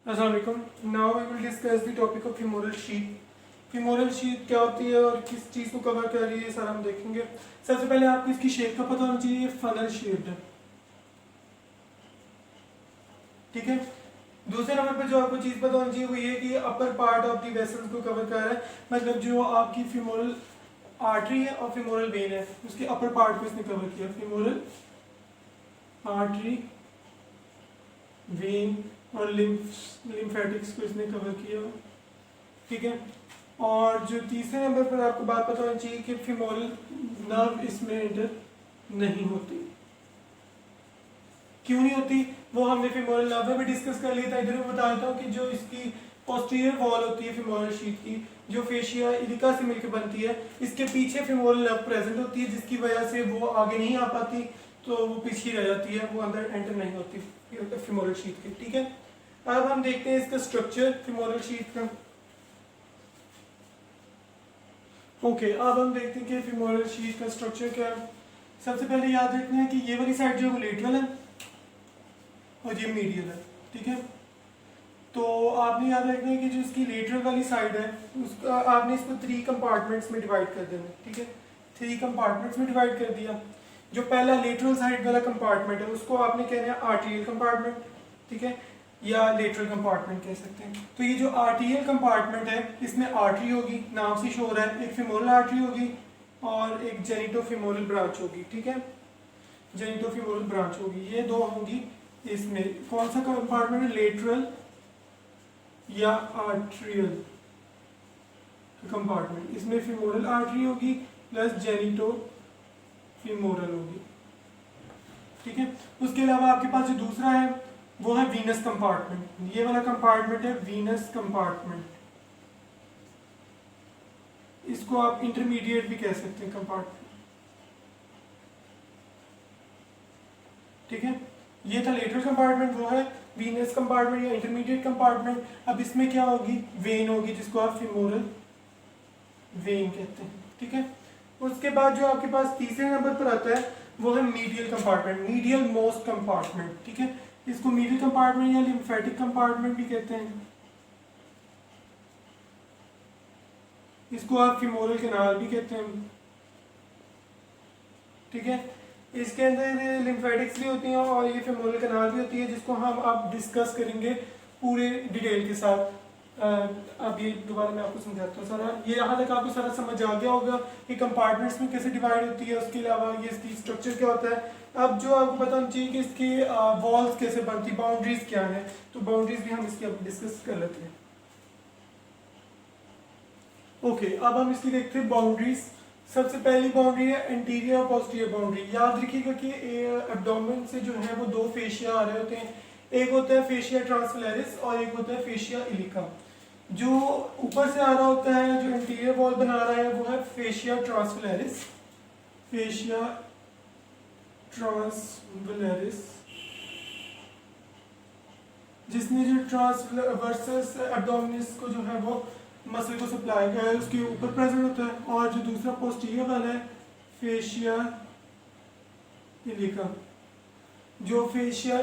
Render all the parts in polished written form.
Assalamu alaikum. Now we will discuss the topic of femoral sheath. femoral sheath क्या होती है और किस चीज़ को कवर कर रही है, सारा हम देखेंगे। सबसे पहले आपको इसकी शेप का पता होना चाहिए, फनल शेप्ड है, ठीक है। दूसरे नंबर पर जो आपको चीज़ पता होनी चाहिए वो ये कि upper part of the vessels को कवर कर रहा है, मतलब जो आपकी femoral आर्टरी है और femoral वेन है उसके अपर पार्ट को इसने कवर किया। femoral आर्टरी, वेन और लिम्फेटिक्स को इसने कवर किया, ठीक है। और जो तीसरे नंबर पर आपको बात पता होनी चाहिए कि फीमोरल नर्व इसमें एंटर नहीं होती। क्यों नहीं होती वो हमने फीमोरल नर्व में भी डिस्कस कर लिया था। इधर मैं बता देता हूँ कि जो इसकी पोस्टीरियर वॉल होती है फीमोरल शीथ की, जो फेशिया इलिका से मिलकर बनती है, इसके पीछे फीमोरल नर्व प्रेजेंट होती है, जिसकी वजह से वो आगे नहीं आ पाती, तो वो पीछे रह जाती है, वो अंदर एंटर नहीं होती फीमोरल शीथ की, ठीक है। अब हम देखते हैं इसका स्ट्रक्चर फीमोरल शीथ का। ओके, अब हम देखते हैं कि फीमोरल शीथ का स्ट्रक्चर क्या है। सबसे पहले याद रखना है कि ये वाली साइड जो है वो लेटरल है और ये मीडियल है, ठीक है। तो आपने याद रखना है कि जो इसकी लेटरल वाली साइड है उसका आपने इसको 3 कंपार्टमेंट्स में डिवाइड कर देना है, ठीक है। 3 कंपार्टमेंट्स में डिवाइड कर दिया। जो पहला लेटरल साइड वाला कंपार्टमेंट है उसको आपने कहना है आर्टेरियल कंपार्टमेंट, ठीक है, या लेटरल कंपार्टमेंट कह सकते हैं। तो ये जो आर्टेरियल कंपार्टमेंट है इसमें आर्टरी होगी, नाम से शो हो रहा है, एक फीमोरल आर्टरी होगी और एक जेनिटोफीमोरल ब्रांच होगी, ठीक है। जेनिटोफीमोरल ब्रांच होगी, ये दो होंगी इसमें। कौन सा कंपार्टमेंट है, लेटरल या आर्ट्रियल कंपार्टमेंट। इसमें फीमोरल आर्टरी होगी प्लस जेनिटोफीमोरल होगी, ठीक है। उसके अलावा आपके पास जो दूसरा है वो है वीनस कंपार्टमेंट। ये वाला कंपार्टमेंट है वीनस कंपार्टमेंट, इसको आप इंटरमीडिएट भी कह सकते हैं कंपार्टमेंट, ठीक है। ये था लेटरल कंपार्टमेंट, वो है वीनस कंपार्टमेंट या इंटरमीडिएट कंपार्टमेंट। अब इसमें क्या होगी, वेन होगी, जिसको आप फीमोरल वेन कहते हैं, ठीक है। उसके बाद जो आपके पास तीसरे नंबर पर आता है वो है medial compartment, medial most compartment, ठीक है। इसको मीडियल कंपार्टमेंट या लिम्फेटिक कंपार्टमेंट भी कहते हैं। इसको आप फीमोरल कैनाल भी कहते हैं, ठीक है। इसके अंदर लिम्फेटिक्स भी होती हैं और ये फीमोरल कैनाल भी होती है, जिसको हम अब डिस्कस करेंगे पूरे डिटेल के साथ। अब ये दोबारा मैं आपको समझाता हूँ सारा। ये यहाँ तक आपको सारा समझ आ गया होगा कि कंपार्टमेंट्स में कैसे डिवाइड होती है, उसके अलावा ये इसकी स्ट्रक्चर क्या होता है। अब जो आपको पता होना चाहिए कि इसकी वॉल्स कैसे बनती, बाउंड्रीज क्या है, तो बाउंड्रीज भी हम इसकी अब डिस्कस कर लेते हैं। ओके, अब हम इसकी देखते हैं बाउंड्रीज। सबसे पहली बाउंड्री है एंटीरियर और पोस्टीरियर बाउंड्री। याद रखिएगा कि एब्डोमेन से जो है वो दो फेशिया आ रहे होते हैं, एक होता है फेशिया ट्रांसफिलेरिस और एक होता है फेशिया इलिका। जो ऊपर से आ रहा होता है, जो एंटीरियर वॉल बना रहा है वो है फेशिया ट्रांसफिलेरिस, फेशिया ट्रांसफिलेरिस, जिसने जो ट्रांसवर्सस एब्डोमिनस को जो है वो मसल को सप्लाई किया है उसके ऊपर प्रेजेंट होता है। और जो दूसरा पोस्टीरियर वाला है फेशिया इलिका, जो फेशिया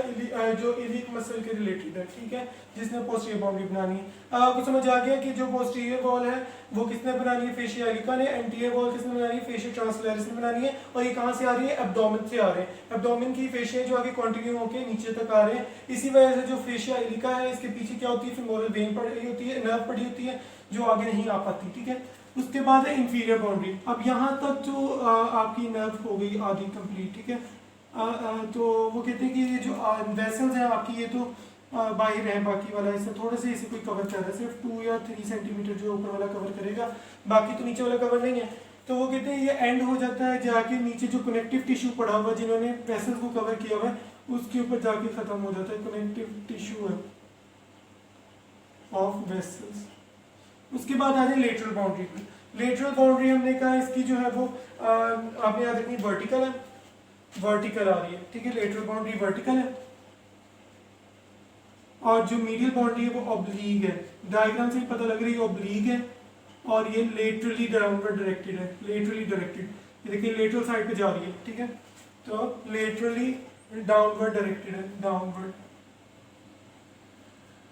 जो इलिक मसल के रिलेटेड है, ठीक है, जिसने पोस्टीरियर बाउंड्री बनानी है। अब आपको समझ आ गया कि जो पोस्टीरियर वॉल है वो किसने बनानी है, फेशिया इलिका ने। एंटीरियर वॉल किसने बनानी है, फेशिया ट्रांसफिलेरिस ने बनानी है। और ये कहाँ से आ रही है, एब्डोमेन से आ रहे हैं। एब्डोमेन की फेशिया जो आगे कंटिन्यू होकर नीचे तक आ रहे हैं। इसी वजह से जो फेशिया इलिका है इसके पीछे क्या होती है, फीमोरल वेन पड़ी होती है, नर्व पड़ी होती है, जो आगे नहीं आ पाती, ठीक है। उसके बाद है इंफीरियर बाउंड्री। अब यहाँ तक जो आपकी नर्व हो गई आधी कंप्लीट, ठीक है। तो वो कहते हैं कि ये जो वेसल्स हैं आपकी, ये तो बाहर है, बाकी वाला इससे थोड़े से इसे कोई कवर कर रहा है, सिर्फ 2 या 3 सेंटीमीटर जो ऊपर वाला कवर करेगा, बाकी तो नीचे वाला कवर नहीं है। तो वो कहते हैं ये एंड हो जाता है जाके नीचे जो कनेक्टिव टिश्यू पड़ा हुआ जिन्होंने वेसल्स को कवर किया हुआ है उसके ऊपर जाके खत्म हो जाता है, कनेक्टिव टिश्यू है ऑफ वेसल्स। उसके बाद आ जाए लेटरल बाउंड्री पे। लेटरल बाउंड्री हमने कहा इसकी जो है वो आपने याद रखनी वर्टिकल है, वर्टिकल आ रही है, ठीक है। लेटरल बाउंड्री वर्टिकल है और जो मीडियल बाउंड्री है वो ऑब्लीक है। डायग्राम से ही पता लग रही है ऑब्लीक है और ये लेटरली डाउनवर्ड डायरेक्टेड है, लेटरली डायरेक्टेड। ये देखिए लेटरल साइड पे जा रही है, ठीक है। तो लेटरली डाउनवर्ड डायरेक्टेड है, डाउनवर्ड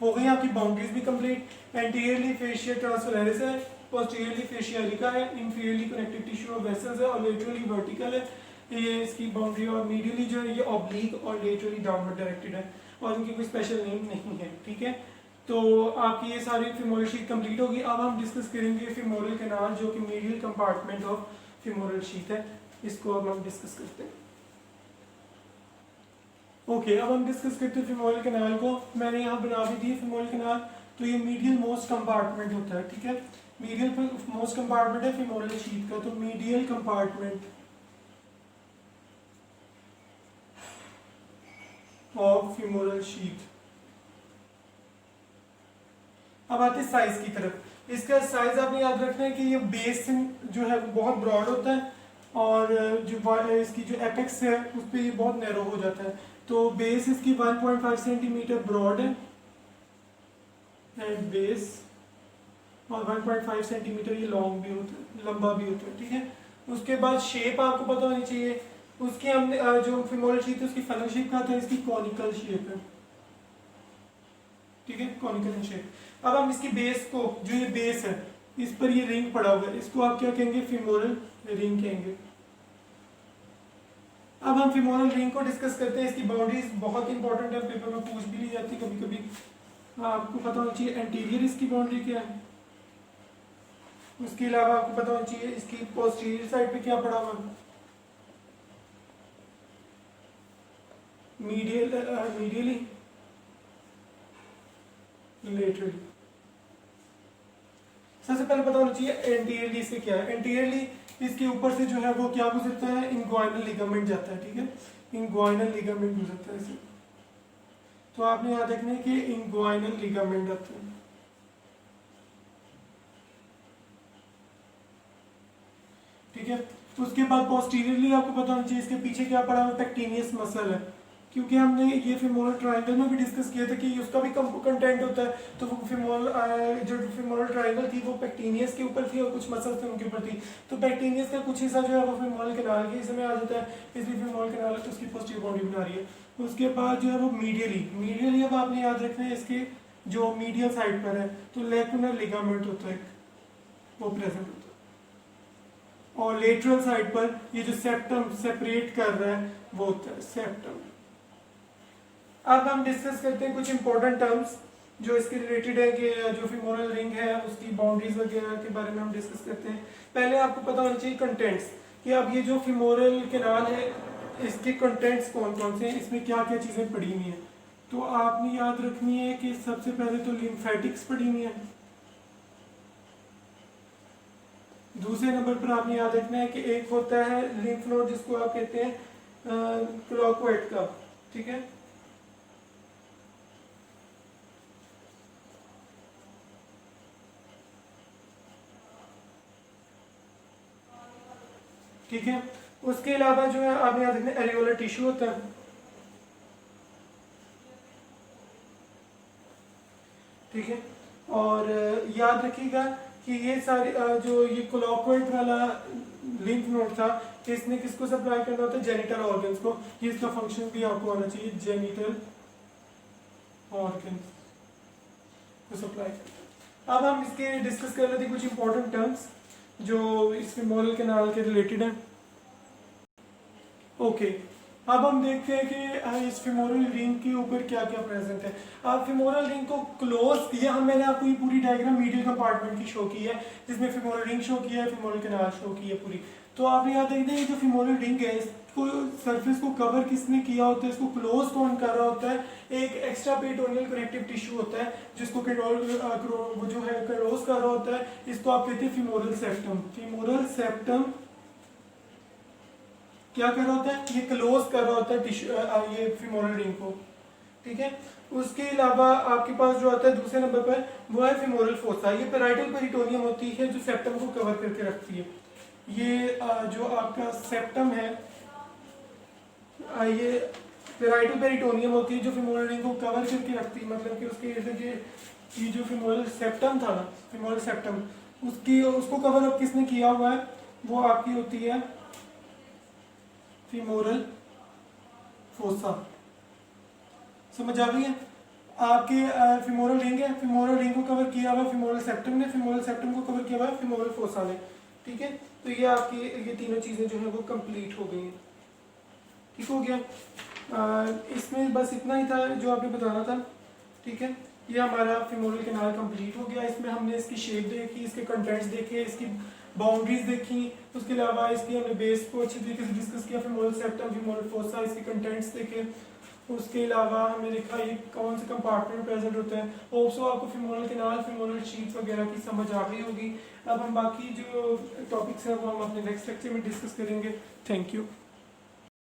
हो गई आपकी बाउंड्रीज भी कंप्लीट। एंटीरियरली फेशिया ट्रांसफेरेंस है, पोस्टीरियरली फेशिया एलिका है, inferiorly connective tissue of vessels है और लेटरली वर्टिकल है ये इसकी बाउंड्री, और मीडियली जो है ये ऑब्लिक और लेटरली डाउनवर्ड डायरेक्टेड है और इनकी कोई स्पेशल नेम नहीं है। ठीक है, तो आपकी ये सारी फीमोरल शीथ कंप्लीट होगी। अब हम डिस्कस करेंगे फीमोरल कैनाल जो कि medial compartment of femoral sheath है, इसको अब हम डिस्कस करते हैं। ओके, अब हम डिस्कस करते हैं फीमोरल कैनाल को। मैंने यहाँ बना भी दी फीमोरल कैनाल। तो ये मीडियल मोस्ट कंपार्टमेंट होता है। ठीक है, मीडियल मोस्ट कंपार्टमेंट है फीमोरल शीथ का। तो medial compartment of femoral sheath. अब आते हैं साइज की तरफ। इसका साइज आपने याद रखना है कि ये बेस जो है वो बहुत ब्रॉड होता है और जो इसकी जो एपेक्स है उस पर ये बहुत नैरो हो जाता है। तो बेस इसकी 1.5 सेंटीमीटर ब्रॉड है एंड बेस, और 1.5 सेंटीमीटर ये लॉन्ग भी होता है, लंबा भी होता है। ठीक है, उसके बाद शेप आपको पता होनी चाहिए उसकी। हमने जो फीमोरल शीथ है उसकी फनल शेप का आता है, इसकी कॉनिकल शेप है। ठीक है, कॉनिकल शेप। अब हम इसकी बेस को, जो ये बेस है इस पर ये रिंग पड़ा हुआ है, इसको आप क्या कहेंगे? फीमोरल रिंग कहेंगे। अब हम फीमोरल रिंग को डिस्कस करते हैं। इसकी बाउंड्रीज बहुत इंपॉर्टेंट है, पेपर में पूछ भी ली जाती है कभी कभी। आपको पता होना चाहिए एंटीरियर इसकी बाउंड्री क्या है। उसके अलावा आपको पता होना चाहिए इसकी पोस्टीरियर साइड पे क्या पड़ा हुआ है, मीडियली, लेटरली। सबसे पहले पता होना चाहिए एंटीरियरली इसके क्या है। एंटीरियरली इसके ऊपर से जो है वो क्या गुजरता है? इंग्वाइनल लिगामेंट जाता है। ठीक है, इंग्वाइनल लिगामेंट गुजरता है इसे। तो आपने याद रखना है कि इंग्वाइनल लिगामेंट आता है। ठीक है, उसके बाद पोस्टीरियरली आपको पता होना चाहिए इसके पीछे क्या पड़ा हुआ? पेक्टिनियस मसल है। क्योंकि हमने ये फीमोरल ट्रायंगल में भी डिस्कस किया था कि उसका भी कंटेंट होता है। तो वो फीमोरल जो फीमोरल ट्रायंगल थी वो पेक्टिनियस के ऊपर थी और कुछ मसल्स थे उनके ऊपर थी। तो पेक्टिनियस का कुछ हिस्सा जो है वो फीमोरल कैनाल के हिस्से में आ जाता है, इसलिए फीमोरल कैनाल उसकी पोस्टीरियर बाउंड्री बना रही है। उसके बाद जो है वो मीडियली अब आपने याद रखना है इसके जो मीडियल साइड पर है तो लैक्यूनर लिगामेंट होता है वो प्रेजेंट होता है, और लेटरल साइड पर ये जो सेप्टम सेपरेट कर रहा है वो होता है सेप्टम। अब हम डिस्कस करते हैं कुछ इंपॉर्टेंट टर्म्स जो इसके रिलेटेड है कि जो फीमोरल रिंग है उसकी बाउंड्रीज वगैरह के बारे में हम डिस्कस करते हैं। पहले आपको पता होना चाहिए कंटेंट्स, कि अब ये जो फीमोरल कैनाल है इसके कंटेंट्स कौन कौन से हैं, इसमें क्या क्या चीज़ें पड़ी हुई हैं। तो आपने याद रखनी है कि सबसे पहले तो लिम्फेटिक्स पड़ी हुई हैं। दूसरे नंबर पर आपने याद रखना है कि एक होता है लिम्फ नोड जिसको आप कहते हैं क्लोक्वेट का। ठीक है, ठीक है, उसके अलावा जो है आपने याद रखना एरियोलर टिश्यू होता है। ठीक है, और याद रखिएगा कि ये सारी जो ये क्लोक्वेट वाला लिम्फ नोड था इसने किसको सप्लाई करना होता है? जेनिटल ऑर्गन्स को। ये इसका फंक्शन भी आपको आना चाहिए, जेनिटल ऑर्गन्स को सप्लाई करता है। अब हम इसके डिस्कस कर लेते हैं कुछ इंपॉर्टेंट टर्म्स जो इस फीमोरल कैनाल के रिलेटेड है। ओके, अब हम देखते हैं कि इस फीमोरल रिंग के ऊपर क्या क्या प्रेजेंट है। अब फीमोरल रिंग को क्लोज किया, हम मैंने आपको ये पूरी डायग्राम मीडियल कंपार्टमेंट की शो की है जिसमें फीमोरल रिंग शो किया है, फीमोरल कैनाल शो की है पूरी। तो आपने याद रखना है ये जो फीमोरल रिंग है इसको सरफेस को कवर किसने किया होता है, इसको क्लोज कौन कर रहा होता है? एक एक्स्ट्रा पेरिटोनियल कनेक्टिव टिश्यू होता है जिसको वो जो है क्लोज कर रहा होता है, इसको आप कहते हैं फीमोरल सेप्टम। फीमोरल सेप्टम क्या कर रहा होता है? ये क्लोज कर रहा होता है टिश्यू ये फीमोरल रिंग को। ठीक है, उसके अलावा आपके पास जो आता है दूसरे नंबर पर वो है फीमोरल फोसा। ये पेराइटल पेरिटोनियम होती है जो सेप्टम को कवर करके रखती है। ये जो आपका सेप्टम है ये पेराइटल पेरिटोनियम होती है जो फीमोरल रिंग को कवर करके रखती है। मतलब कि उसके इर्द गिर्द ये जो फीमोरल सेप्टम था ना, फीमोरल सेप्टम उसको कवर अप किसने किया हुआ है? वो आपकी होती है फीमोरल फोसा। समझ आ गई है? आपके फिमोरल रिंग है, फिमोरल रिंग को कवर किया हुआ फिमोरल सेप्टम ने, फिमोरल सेप्टम को कवर किया हुआ फिमोरल फोसा ने। ठीक है, तो ये आपकी ये तीनों चीज़ें जो है वो कंप्लीट हो गई हैं। ठीक हो गया। इसमें बस इतना ही था जो आपने बताना था। ठीक है, ये हमारा फिमोरल कैनाल कंप्लीट हो गया। इसमें हमने इसकी शेप देखी, इसके कंटेंट्स देखे, इसकी बाउंड्रीज देखी, उसके अलावा इसकी हमने बेस को अच्छी तरीके से डिस्कस किया, फिमोरल सेप्टम, फिमोरल फोसा, इसके कंटेंट्स देखे। उसके अलावा हमने देखा ये कौन से कंपार्टमेंट प्रेजेंट होते हैं। होप्सो आपको फिमोरल कैनाल, फिमोरल शीट्स वगैरह की समझ आ गई होगी। अब हम बाकी जो टॉपिक्स हैं वो हम अपने नेक्स्ट लेक्चर में डिस्कस करेंगे। Thank you.